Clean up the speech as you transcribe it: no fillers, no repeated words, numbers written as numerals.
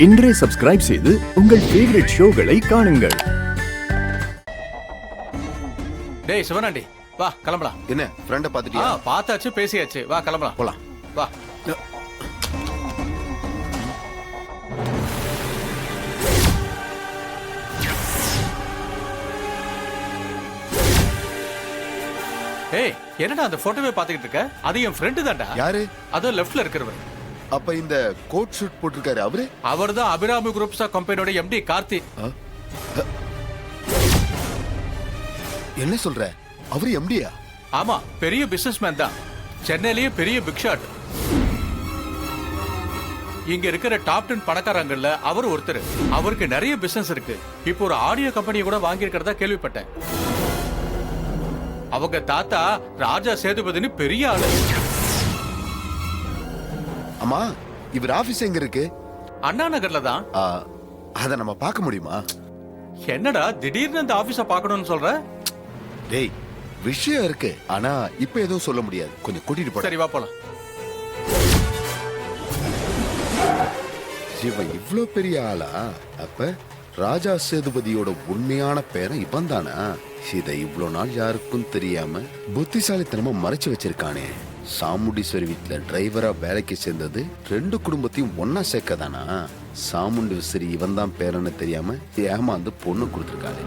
இன்றே சப்ஸ்கிரைப் செய்து உங்கள் ஃபேவரட் ஷோகளை காணுங்கள். டேய் சிவனாண்டி, வா கிளம்பலாம். என்ன ஃப்ரெண்ட பாத்துட்டியா? பார்த்தாச்சு, பேசியாச்சு, வா கிளம்பலாம். போலாம் வா. ஏய், என்னடா அந்த போட்டோவே பாத்துக்கிட்டு இருக்க? அது என் ஃப்ரெண்டு தான்டா. யாரு? அதோ லெஃப்ட்ல இருக்கிறவர். அப்ப இந்த கோட் ஷூட் போட்டிருக்காரு அவரு? அவர்தான் அபிராமி குரூப்ஸ் கம்பெனியோட எம்டி கார்த்தி. என்ன சொல்ற? அவரு எம்டியா? ஆமா, பெரிய பிசினஸ்மேன் தான். சென்னையிலேயே பெரிய பிக் ஷாட். இங்க இருக்கிற டாப் 10 பணக்காரங்கள்ல அவர் ஒருத்தர். அவருக்கு நிறைய பிசினஸ் இருக்கு. இப்போ ஒரு ஆடியோ கம்பெனியை கூட வாங்கி இருக்கிறதா கேள்விப்பட்டேன். அவங்க தாத்தா ராஜா சேதுபதினு பெரிய ஆளு. அம்மா, இவர் ஆபீஸ் எங்க இருக்கு? அண்ணா நகர்ல தான். அத நம்ம பார்க்க முடியுமா? என்னடா திடீர்னு அந்த ஆபீஸ பார்க்கணும்னு சொல்ற? டேய், விஷயம் இருக்கு, ஆனா இப்ப எதுவும் சொல்ல முடியாது. கொஞ்சம் கூட்டிட்டு போ. சரி, வா போலாம். இவன் இவ்ளோ பெரிய ஆளா? அப்ப ராஜா சேதுபதியோட உண்மையான பேரை இவன் தானா? இதை இவ்வளவு நாள் யாருக்கும் தெரியாம புத்திசாலித்தனமா மறைச்சு வச்சிருக்கானே. சாமுண்டீஸ்வரி வீட்டுல டிரைவரா வேலைக்கு சேர்ந்தது 2 குடும்பத்தையும் ஒன்னா சேர்க்கதானா? சாமுண்டீஸ்வரி இவன் தான் பேரன்னு தெரியாம ஏமாந்து பொண்ணு கொடுத்துருக்காரு.